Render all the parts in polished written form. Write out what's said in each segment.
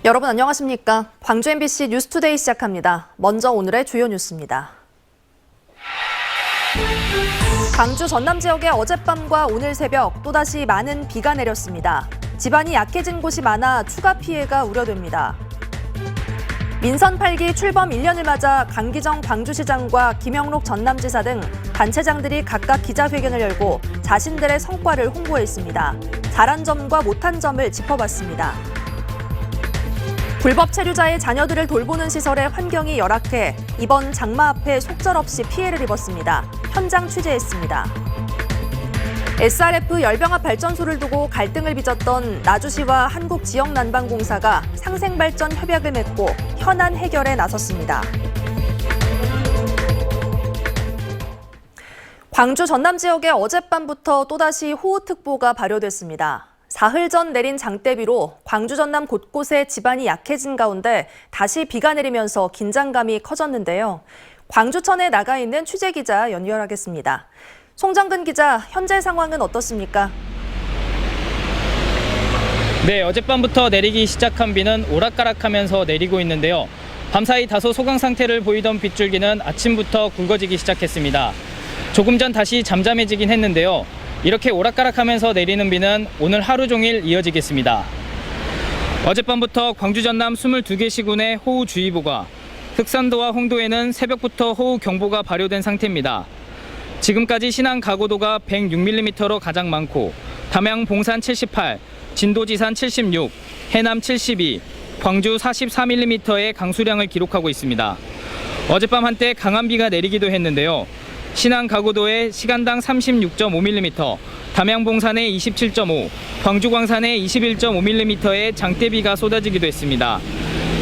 여러분 안녕하십니까? 광주 MBC 뉴스투데이 시작합니다. 먼저 오늘의 주요 뉴스입니다. 광주 전남 지역에 어젯밤과 오늘 새벽 또다시 많은 비가 내렸습니다. 지반이 약해진 곳이 많아 추가 피해가 우려됩니다. 민선 8기 출범 1년을 맞아 강기정 광주시장과 김영록 전남지사 등 단체장들이 각각 기자회견을 열고 자신들의 성과를 홍보했습니다. 잘한 점과 못한 점을 짚어봤습니다. 불법 체류자의 자녀들을 돌보는 시설의 환경이 열악해 이번 장마 앞에 속절없이 피해를 입었습니다. 현장 취재했습니다. SRF 열병합 발전소를 두고 갈등을 빚었던 나주시와 한국지역난방공사가 상생발전 협약을 맺고 현안 해결에 나섰습니다. 광주 전남 지역에 어젯밤부터 또다시 호우특보가 발효됐습니다. 사흘 전 내린 장대비로 광주 전남 곳곳에 지반이 약해진 가운데 다시 비가 내리면서 긴장감이 커졌는데요. 광주천에 나가 있는 취재기자 연결하겠습니다. 송정근 기자, 현재 상황은 어떻습니까? 네, 어젯밤부터 내리기 시작한 비는 오락가락하면서 내리고 있는데요. 밤사이 다소 소강 상태를 보이던 빗줄기는 아침부터 굵어지기 시작했습니다. 조금 전 다시 잠잠해지긴 했는데요. 이렇게 오락가락하면서 내리는 비는 오늘 하루 종일 이어지겠습니다. 어젯밤부터 광주 전남 22개 시군에 호우주의보가, 흑산도와 홍도에는 새벽부터 호우경보가 발효된 상태입니다. 지금까지 신안 가고도가 106mm로 가장 많고 담양 봉산 78, 진도지산 76, 해남 72, 광주 44mm의 강수량을 기록하고 있습니다. 어젯밤 한때 강한 비가 내리기도 했는데요. 신안 가고도에 시간당 36.5mm, 담양 봉산에 27.5, 광주 광산에 21.5mm의 장대비가 쏟아지기도 했습니다.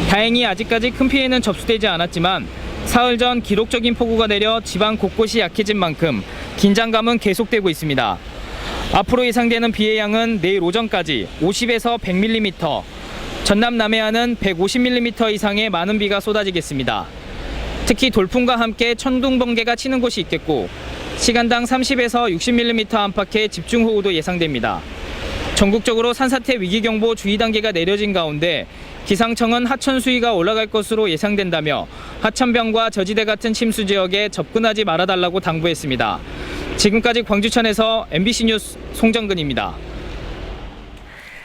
다행히 아직까지 큰 피해는 접수되지 않았지만 사흘 전 기록적인 폭우가 내려 지방 곳곳이 약해진 만큼 긴장감은 계속되고 있습니다. 앞으로 예상되는 비의 양은 내일 오전까지 50에서 100mm, 전남 남해안은 150mm 이상의 많은 비가 쏟아지겠습니다. 특히 돌풍과 함께 천둥 번개가 치는 곳이 있겠고 시간당 30에서 60mm 안팎의 집중호우도 예상됩니다. 전국적으로 산사태 위기경보 주의 단계가 내려진 가운데 기상청은 하천 수위가 올라갈 것으로 예상된다며 하천병과 저지대 같은 침수 지역에 접근하지 말아달라고 당부했습니다. 지금까지 광주천에서 MBC 뉴스 송정근입니다.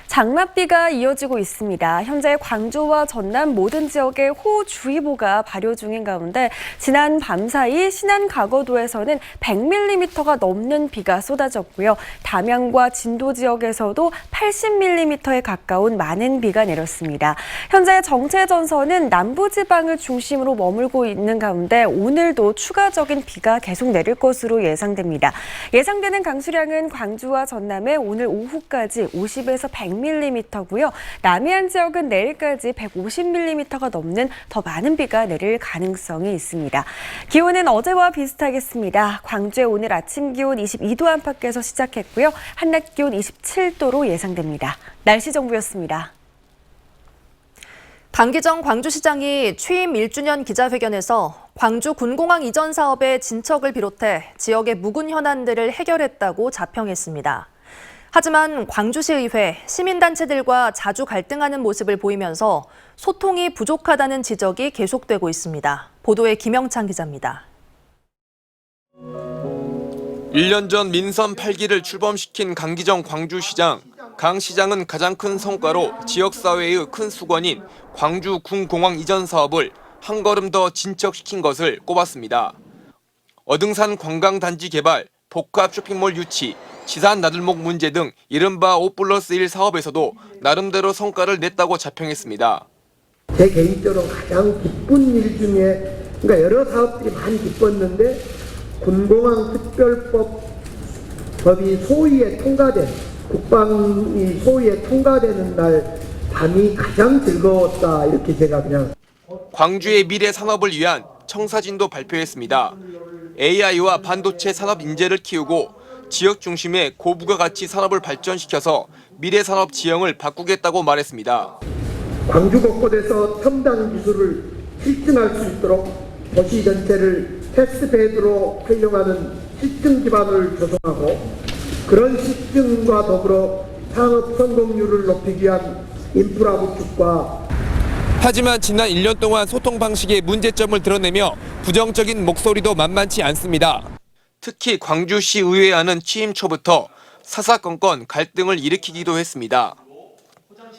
장맛비가 이어지고 있습니다. 현재 광주와 전남 모든 지역에 호우주의보가 발효 중인 가운데 지난 밤사이 신안 가거도에서는 100mm가 넘는 비가 쏟아졌고요. 담양과 진도 지역에서도 80mm에 가까운 많은 비가 내렸습니다. 현재 정체전선은 남부지방을 중심으로 머물고 있는 가운데 오늘도 추가적인 비가 계속 내릴 것으로 예상됩니다. 예상되는 강수량은 광주와 전남에 오늘 오후까지 50에서 100mm고요. 남해안 지역은 내일까지 150mm가 넘는 더 많은 비가 내릴 가능성이 있습니다. 기온은 어제와 비슷하겠습니다. 광주의 오늘 아침 기온 22도 안팎에서 시작했고요. 한낮 기온 27도로 예상됩니다. 날씨 정보였습니다. 강기정 광주시장이 취임 1주년 기자회견에서 광주 군공항 이전 사업의 진척을 비롯해 지역의 묵은 현안들을 해결했다고 자평했습니다. 하지만 광주시의회, 시민단체들과 자주 갈등하는 모습을 보이면서 소통이 부족하다는 지적이 계속되고 있습니다. 보도에 김영찬 기자입니다. 1년 전 민선 8기를 출범시킨 강기정 광주시장. 강 시장은 가장 큰 성과로 지역사회의 큰 수건인 광주 군공항 이전 사업을 한 걸음 더 진척시킨 것을 꼽았습니다. 어등산 관광단지 개발, 복합 쇼핑몰 유치, 지산 나들목 문제 등 이른바 5+1 사업에서도 나름대로 성과를 냈다고 자평했습니다. 제 개인적으로 가장 기쁜 일 중에, 그러니까 여러 사업들이 많이 기뻤는데 군공항 특별법이 소위에 통과된, 국방이 소위에 통과되는 날 밤이 가장 즐거웠다, 이렇게 제가 그냥. 광주의 미래 산업을 위한 청사진도 발표했습니다. AI와 반도체 산업 인재를 키우고 지역 중심의 고부가가치 산업을 발전시켜서 미래 산업 지형을 바꾸겠다고 말했습니다. 광주 곳곳에서 첨단 기술을 실증할 수 있도록 도시 전체를 테스트베드로 활용하는 실증 기반을 조성하고 그런 실증과 더불어 상업 성공률을 높이기 위한 인프라 구축과 하지만 지난 1년 동안 소통 방식의 문제점을 드러내며 부정적인 목소리도 만만치 않습니다. 특히 광주시 의회와는 취임 초부터 사사건건 갈등을 일으키기도 했습니다.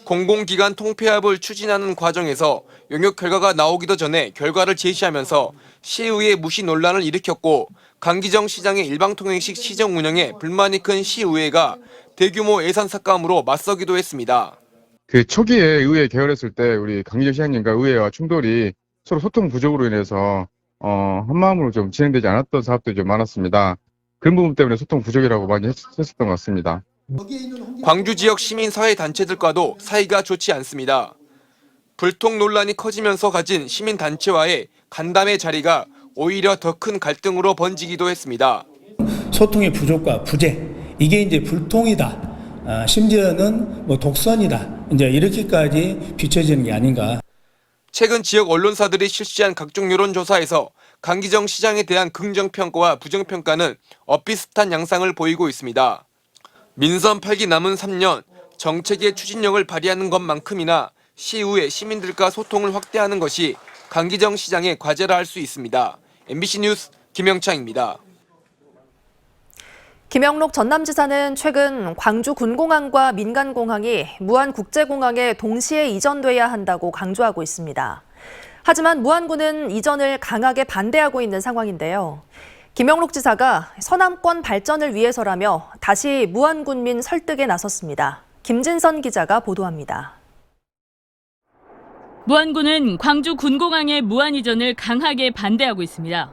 공공기관 통폐합을 추진하는 과정에서 용역 결과가 나오기도 전에 결과를 제시하면서 시의회 무시 논란을 일으켰고 강기정 시장의 일방통행식 시정 운영에 불만이 큰 시의회가 대규모 예산 삭감으로 맞서기도 했습니다. 그 초기에 의회 개헌했을 때 우리 강기정 시장님과 의회와 충돌이 서로 소통 부족으로 인해서 한마음으로 좀 진행되지 않았던 사업들이 좀 많았습니다. 그런 부분 때문에 소통 부족이라고 많이 했었던 것 같습니다. 광주 지역 시민사회 단체들과도 사이가 좋지 않습니다. 불통 논란이 커지면서 가진 시민단체와의 간담회 자리가 오히려 더 큰 갈등으로 번지기도 했습니다. 소통의 부족과 부재, 이게 이제 불통이다. 심지어는 독선이다. 이제 이렇게까지 비춰지는 게 아닌가. 최근 지역 언론사들이 실시한 각종 여론조사에서 강기정 시장에 대한 긍정평가와 부정평가는 엇비슷한 양상을 보이고 있습니다. 민선 8기 남은 3년, 정책의 추진력을 발휘하는 것만큼이나 시의회 시민들과 소통을 확대하는 것이 강기정 시장의 과제라 할 수 있습니다. MBC 뉴스 김영창입니다. 김영록 전남지사는 최근 광주 군공항과 민간공항이 무안국제공항에 동시에 이전돼야 한다고 강조하고 있습니다. 하지만 무안군은 이전을 강하게 반대하고 있는 상황인데요. 김영록 지사가 서남권 발전을 위해서라며 다시 무안군민 설득에 나섰습니다. 김진선 기자가 보도합니다. 무안군은 광주 군공항의 무안 이전을 강하게 반대하고 있습니다.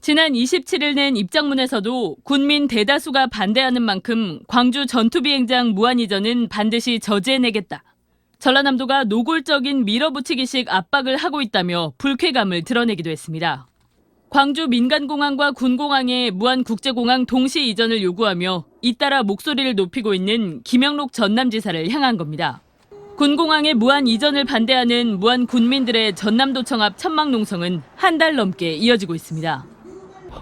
지난 27일 낸 입장문에서도 군민 대다수가 반대하는 만큼 광주 전투비행장 무안 이전은 반드시 저지해내겠다. 전라남도가 노골적인 밀어붙이기식 압박을 하고 있다며 불쾌감을 드러내기도 했습니다. 광주 민간공항과 군공항의 무안국제공항 동시 이전을 요구하며 잇따라 목소리를 높이고 있는 김영록 전남지사를 향한 겁니다. 군공항의 무안 이전을 반대하는 무안 군민들의 전남도청 앞 천막농성은 한 달 넘게 이어지고 있습니다.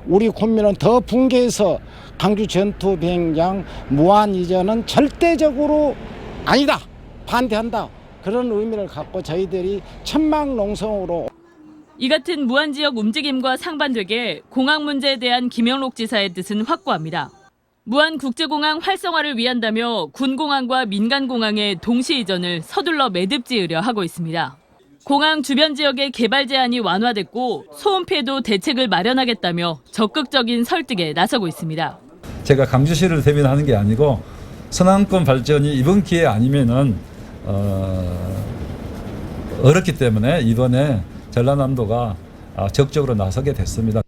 우리 군민은 더 붕괴해서 광주 전투비행장 무안 이전은 절대적으로 아니다. 반대한다. 그런 의미를 갖고 저희들이 천막농성으로 이 같은 무안 지역 움직임과 상반되게 공항 문제에 대한 김영록 지사의 뜻은 확고합니다. 무안 국제공항 활성화를 위한다며 군공항과 민간공항의 동시 이전을 서둘러 매듭 지으려 하고 있습니다. 공항 주변 지역의 개발 제한이 완화됐고 소음 피해도 대책을 마련하겠다며 적극적인 설득에 나서고 있습니다. 제가 광주시를 대변하는 게 아니고 서남권 발전이 이번 기회 아니면은 어렵기 때문에 이번에 전라남도가 적극적으로 나서게 됐습니다.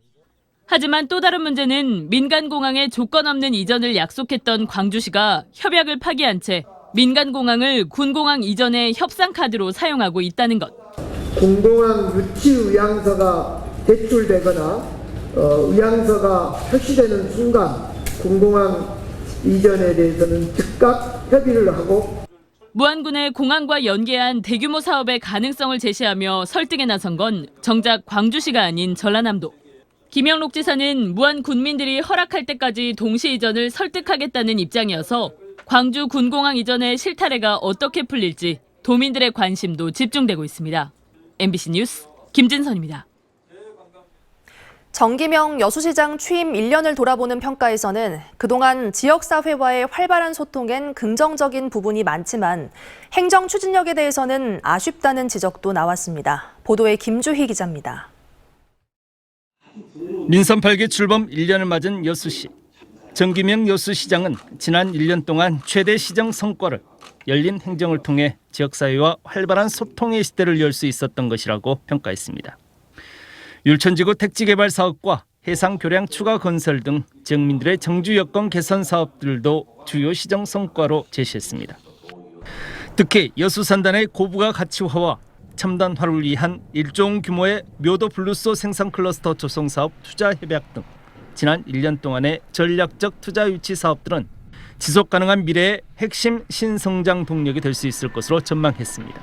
하지만 또 다른 문제는 민간공항의 조건 없는 이전을 약속했던 광주시가 협약을 파기한 채 민간공항을 군공항 이전의 협상카드로 사용하고 있다는 것. 군공항 유치 의향서가 제출되거나 의향서가 표시되는 순간 군공항 이전에 대해서는 즉각 협의를 하고 무안군의 공항과 연계한 대규모 사업의 가능성을 제시하며 설득에 나선 건 정작 광주시가 아닌 전라남도. 김영록 지사는 무안 군민들이 허락할 때까지 동시 이전을 설득하겠다는 입장이어서 광주 군공항 이전의 실타래가 어떻게 풀릴지 도민들의 관심도 집중되고 있습니다. MBC 뉴스 김진선입니다. 정기명 여수시장 취임 1년을 돌아보는 평가에서는 그동안 지역사회와의 활발한 소통엔 긍정적인 부분이 많지만 행정 추진력에 대해서는 아쉽다는 지적도 나왔습니다. 보도에 김주희 기자입니다. 민선 8기 출범 1년을 맞은 여수시. 정기명 여수시장은 지난 1년 동안 최대 시정 성과를 열린 행정을 통해 지역사회와 활발한 소통의 시대를 열 수 있었던 것이라고 평가했습니다. 율천지구 택지개발 사업과 해상교량 추가 건설 등 지역민들의 정주 여건 개선 사업들도 주요 시정 성과로 제시했습니다. 특히 여수 산단의 고부가 가치화와 첨단화를 위한 1조 규모의 묘도 블루소 생산 클러스터 조성 사업 투자 협약 등 지난 1년 동안의 전략적 투자 유치 사업들은 지속 가능한 미래의 핵심 신성장 동력이 될 수 있을 것으로 전망했습니다.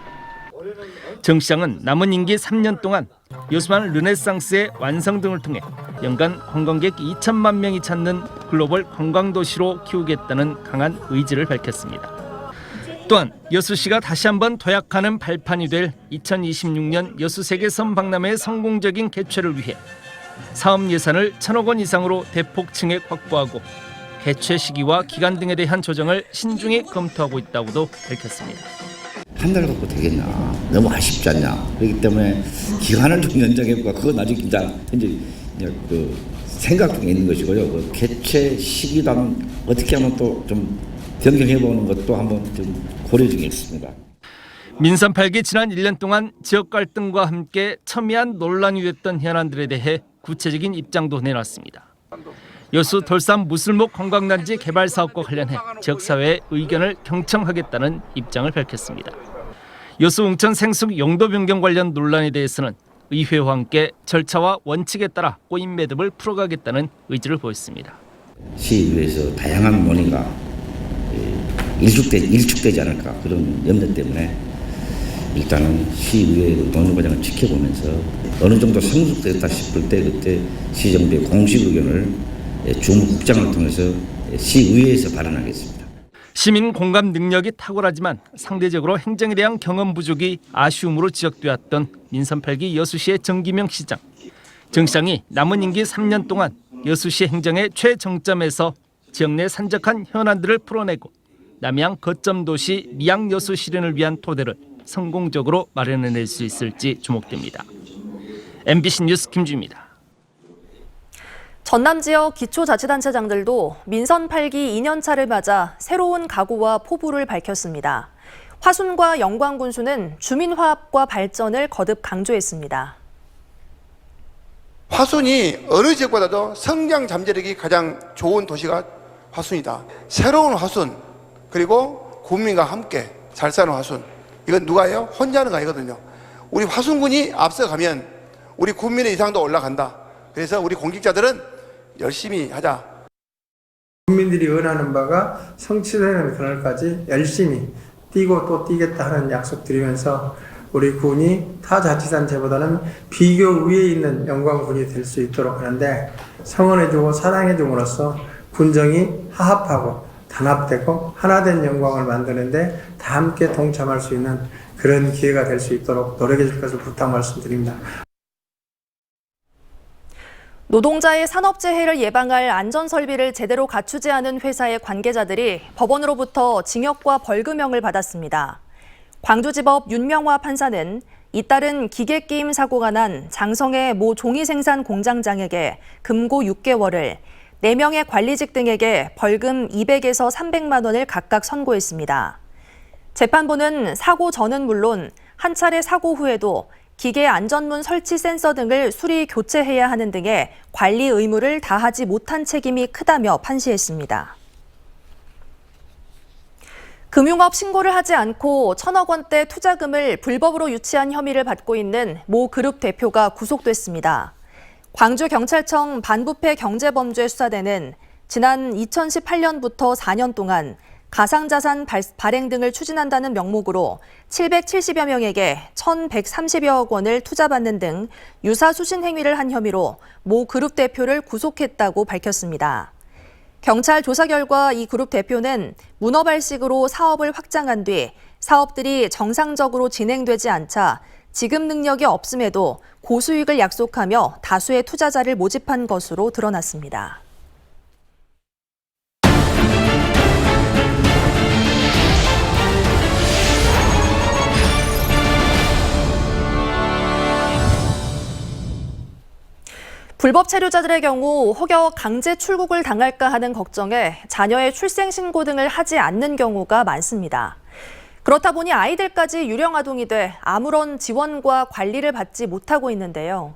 정 시장은 남은 임기 3년 동안 여수만 르네상스의 완성 등을 통해 연간 관광객 2천만 명이 찾는 글로벌 관광도시로 키우겠다는 강한 의지를 밝혔습니다. 또한 여수시가 다시 한번 도약하는 발판이 될 2026년 여수 세계섬 박람회 성공적인 개최를 위해 사업 예산을 1,000억 원 이상으로 대폭 증액 확보하고 개최 시기와 기간 등에 대한 조정을 신중히 검토하고 있다고도 밝혔습니다. 한 달 갖고 되겠냐? 너무 아쉽지 않냐? 그렇기 때문에 기간을 좀 연장해볼까? 그건 아직 이제 그 생각 중에 있는 것이고요. 그 개최 시기당 어떻게 하면 또 좀 변경해보는 것도 한번 좀 고려 중에 있습니다. 민선 8기 지난 1년 동안 지역 갈등과 함께 첨예한 논란이 됐던 현안들에 대해 구체적인 입장도 내놨습니다. 여수 돌산 무술목 관광단지 개발 사업과 관련해 지역사회의 의견을 경청하겠다는 입장을 밝혔습니다. 여수 웅천 생숙 용도 변경 관련 논란에 대해서는 의회와 함께 절차와 원칙에 따라 꼬인 매듭을 풀어가겠다는 의지를 보였습니다. 시의회에서 다양한 논의가 일축되지 않을까 그런 염려 때문에 일단은 시의회의 논의 과정을 지켜보면서 어느 정도 성숙됐다 싶을 때 그때 시정부의 공식 의견을 주무국장을 통해서 시의회에서 발언하겠습니다. 시민 공감 능력이 탁월하지만 상대적으로 행정에 대한 경험 부족이 아쉬움으로 지적되었던 민선 8기 여수시의 정기명 시장. 정 시장이 남은 임기 3년 동안 여수시 행정의 최정점에서 지역 내 산적한 현안들을 풀어내고 남양 거점 도시 미양 여수 실현을 위한 토대를 성공적으로 마련해낼 수 있을지 주목됩니다. MBC 뉴스 김주입니다. 전남 지역 기초자치단체장들도 민선 8기 2년차를 맞아 새로운 각오와 포부를 밝혔습니다. 화순과 영광군수는 주민화합과 발전을 거듭 강조했습니다. 화순이 어느 지역보다도 성장 잠재력이 가장 좋은 도시가 화순이다. 새로운 화순, 그리고 국민과 함께 잘 사는 화순. 이건 누가 해요? 혼자 하는 거 아니거든요. 우리 화순군이 앞서가면 우리 국민의 이상도 올라간다. 그래서 우리 공직자들은 열심히 하자. 국민들이 원하는 바가 성취되는 그날까지 열심히 뛰고 또 뛰겠다 하는 약속 드리면서 우리 군이 타 자치단체보다는 비교 위에 있는 영광군이 될 수 있도록 하는데 성원해주고 사랑해줌으로써 군정이 화합하고 단합되고 하나된 영광을 만드는데 다 함께 동참할 수 있는 그런 기회가 될 수 있도록 노력해 줄 것을 부탁 말씀드립니다. 노동자의 산업재해를 예방할 안전설비를 제대로 갖추지 않은 회사의 관계자들이 법원으로부터 징역과 벌금형을 받았습니다. 광주지법 윤명화 판사는 잇따른 기계게임 사고가 난 장성의 모 종이생산 공장장에게 금고 6개월을, 4명의 관리직 등에게 벌금 200에서 300만 원을 각각 선고했습니다. 재판부는 사고 전은 물론 한 차례 사고 후에도 기계 안전문 설치 센서 등을 수리 교체해야 하는 등의 관리 의무를 다하지 못한 책임이 크다며 판시했습니다. 금융업 신고를 하지 않고 1,000억 원대 투자금을 불법으로 유치한 혐의를 받고 있는 모 그룹 대표가 구속됐습니다. 광주경찰청 반부패 경제범죄 수사대는 지난 2018년부터 4년 동안 가상자산 발행 등을 추진한다는 명목으로 770여 명에게 1,130여억 원을 투자받는 등 유사수신 행위를 한 혐의로 모 그룹 대표를 구속했다고 밝혔습니다. 경찰 조사 결과 이 그룹 대표는 문어발식으로 사업을 확장한 뒤 사업들이 정상적으로 진행되지 않자 지급 능력이 없음에도 고수익을 약속하며 다수의 투자자를 모집한 것으로 드러났습니다. 불법 체류자들의 경우 혹여 강제 출국을 당할까 하는 걱정에 자녀의 출생신고 등을 하지 않는 경우가 많습니다. 그렇다 보니 아이들까지 유령아동이 돼 아무런 지원과 관리를 받지 못하고 있는데요.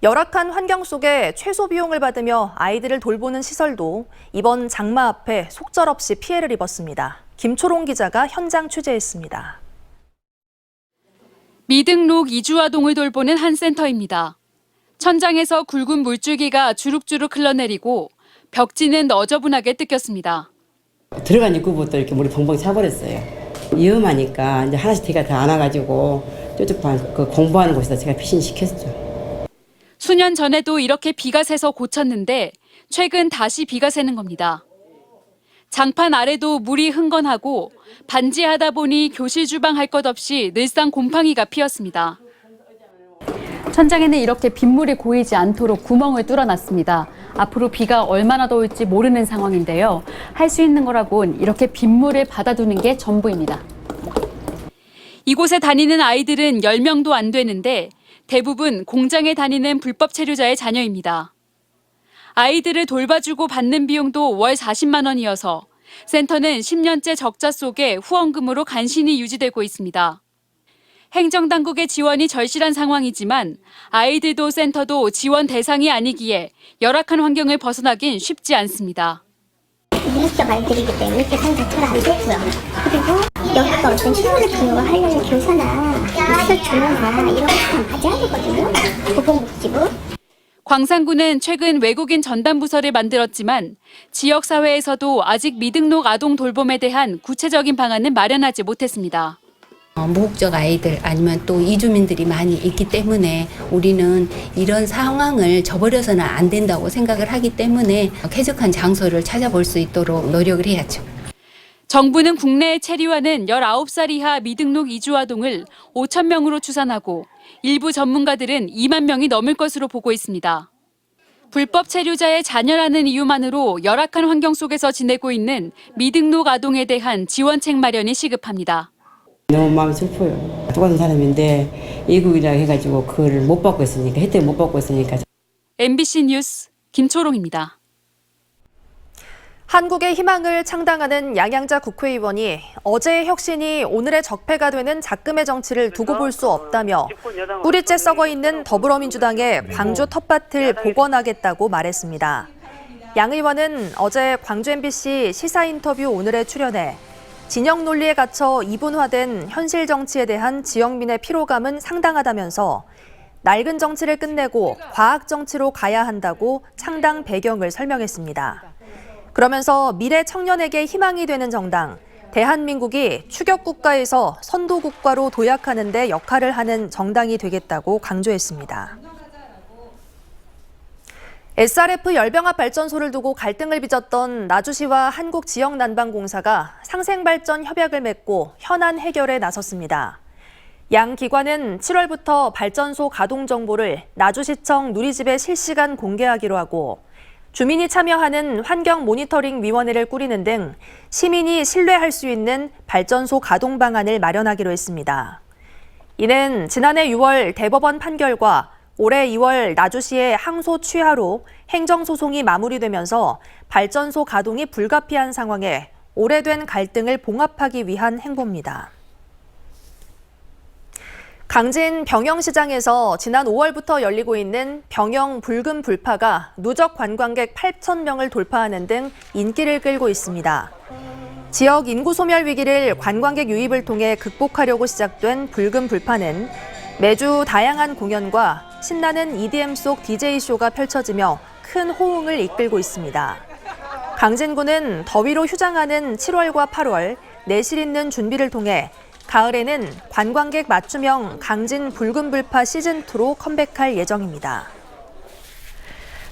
열악한 환경 속에 최소 비용을 받으며 아이들을 돌보는 시설도 이번 장마 앞에 속절없이 피해를 입었습니다. 김초롱 기자가 현장 취재했습니다. 미등록 이주아동을 돌보는 한 센터입니다. 천장에서 굵은 물줄기가 주룩주룩 흘러내리고 벽지는 너저분하게 뜯겼습니다. 들어간 입구부터 이렇게 물이 벙벙 차버렸어요. 위험하니까 이제 하나씩 제가 다 안아가지고 저쪽 그 공부하는 곳에다 제가 피신시켰죠. 수년 전에도 이렇게 비가 새서 고쳤는데 최근 다시 비가 새는 겁니다. 장판 아래도 물이 흥건하고 반지하다 보니 교실 주방 할 것 없이 늘상 곰팡이가 피었습니다. 천장에는 이렇게 빗물이 고이지 않도록 구멍을 뚫어놨습니다. 앞으로 비가 얼마나 더 올지 모르는 상황인데요. 할 수 있는 거라곤 이렇게 빗물을 받아두는 게 전부입니다. 이곳에 다니는 아이들은 10명도 안 되는데 대부분 공장에 다니는 불법 체류자의 자녀입니다. 아이들을 돌봐주고 받는 비용도 월 40만 원이어서 센터는 10년째 적자 속에 후원금으로 간신히 유지되고 있습니다. 행정당국의 지원이 절실한 상황이지만 아이들도 센터도 지원 대상이 아니기에 열악한 환경을 벗어나긴 쉽지 않습니다. 미국적 아이들이기 때문에 대상 자체가 안 되고요. 그리고 여기가 어떤 실무를 교육하려는 교사나 시설 조례나 이런 것도 다 맞아야 되거든요. 보건복지부. 광산구는 최근 외국인 전담 부서를 만들었지만 지역사회에서도 아직 미등록 아동 돌봄에 대한 구체적인 방안은 마련하지 못했습니다. 무국적 아이들 아니면 또 이주민들이 많이 있기 때문에 우리는 이런 상황을 저버려서는 안 된다고 생각을 하기 때문에 쾌적한 장소를 찾아볼 수 있도록 노력을 해야죠. 정부는 국내에 체류하는 19살 이하 미등록 이주아동을 5천 명으로 추산하고 일부 전문가들은 2만 명이 넘을 것으로 보고 있습니다. 불법 체류자의 자녀라는 이유만으로 열악한 환경 속에서 지내고 있는 미등록 아동에 대한 지원책 마련이 시급합니다. 너무 마음이 슬퍼요. 똑같은 사람인데 외국이라고 해가지고 그걸 못 받고 있으니까 혜택 못 받고 있으니까. MBC 뉴스 김초롱입니다. 한국의 희망을 창당하는 양양자 국회의원이 어제의 혁신이 오늘의 적폐가 되는 작금의 정치를 두고 볼 수 없다며 뿌리째 썩어 있는 더불어민주당의 광주 텃밭을 복원하겠다고 말했습니다. 양 의원은 어제 광주 MBC 시사 인터뷰 오늘에 출연해 진영 논리에 갇혀 이분화된 현실 정치에 대한 지역민의 피로감은 상당하다면서 낡은 정치를 끝내고 과학 정치로 가야 한다고 창당 배경을 설명했습니다. 그러면서 미래 청년에게 희망이 되는 정당, 대한민국이 추격국가에서 선도국가로 도약하는 데 역할을 하는 정당이 되겠다고 강조했습니다. SRF 열병합 발전소를 두고 갈등을 빚었던 나주시와 한국지역난방공사가 상생발전 협약을 맺고 현안 해결에 나섰습니다. 양 기관은 7월부터 발전소 가동 정보를 나주시청 누리집에 실시간 공개하기로 하고 주민이 참여하는 환경 모니터링 위원회를 꾸리는 등 시민이 신뢰할 수 있는 발전소 가동 방안을 마련하기로 했습니다. 이는 지난해 6월 대법원 판결과 올해 2월 나주시의 항소 취하로 행정소송이 마무리되면서 발전소 가동이 불가피한 상황에 오래된 갈등을 봉합하기 위한 행보입니다. 강진 병영시장에서 지난 5월부터 열리고 있는 병영 붉은 불파가 누적 관광객 8,000명을 돌파하는 등 인기를 끌고 있습니다. 지역 인구 소멸 위기를 관광객 유입을 통해 극복하려고 시작된 붉은 불파는 매주 다양한 공연과 신나는 EDM 속 DJ쇼가 펼쳐지며 큰 호응을 이끌고 있습니다. 강진구는 더위로 휴장하는 7월과 8월 내실 있는 준비를 통해 가을에는 관광객 맞춤형 강진 붉은 불파 시즌2로 컴백할 예정입니다.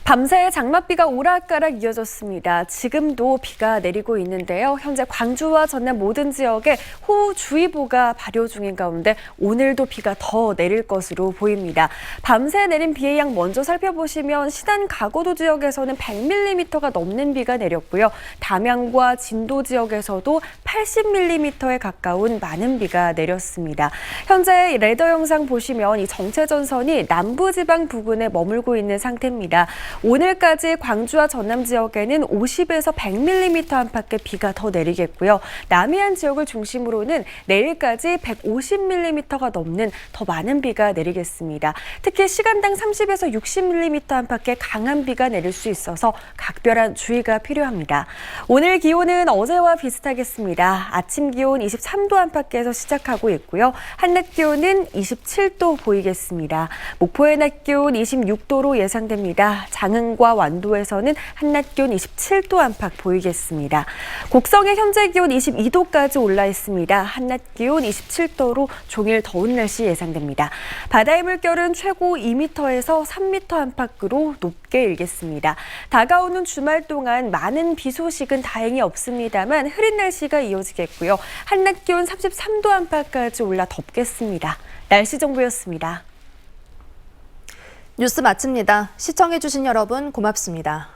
밤새 장맛비가 오락가락 이어졌습니다. 지금도 비가 내리고 있는데요. 현재 광주와 전남 모든 지역에 호우주의보가 발효 중인 가운데 오늘도 비가 더 내릴 것으로 보입니다. 밤새 내린 비의 양 먼저 살펴보시면 신안 가고도 지역에서는 100mm가 넘는 비가 내렸고요. 담양과 진도 지역에서도 80mm에 가까운 많은 비가 내렸습니다. 현재 레더 영상 보시면 이 정체전선이 남부지방 부근에 머물고 있는 상태입니다. 오늘까지 광주와 전남 지역에는 50에서 100mm 안팎의 비가 더 내리겠고요. 남해안 지역을 중심으로는 내일까지 150mm가 넘는 더 많은 비가 내리겠습니다. 특히 시간당 30에서 60mm 안팎의 강한 비가 내릴 수 있어서 각별한 주의가 필요합니다. 오늘 기온은 어제와 비슷하겠습니다. 아침 기온 23도 안팎에서 시작하고 있고요. 한낮 기온은 27도 보이겠습니다. 목포의 낮 기온 26도로 예상됩니다. 장흥과 완도에서는 한낮 기온 27도 안팎 보이겠습니다. 곡성의 현재 기온 22도까지 올라 있습니다. 한낮 기온 27도로 종일 더운 날씨 예상됩니다. 바다의 물결은 최고 2m에서 3m 안팎으로 높게 일겠습니다. 다가오는 주말 동안 많은 비 소식은 다행히 없습니다만 흐린 날씨가 이어지겠고요. 한낮 기온 33도 안팎까지 올라 덥겠습니다. 날씨 정보였습니다. 뉴스 마칩니다. 시청해주신 여러분 고맙습니다.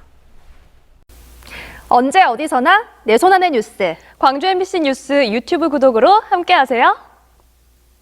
언제 어디서나 내 손 안의 뉴스. 광주 MBC 뉴스 유튜브 구독으로 함께하세요.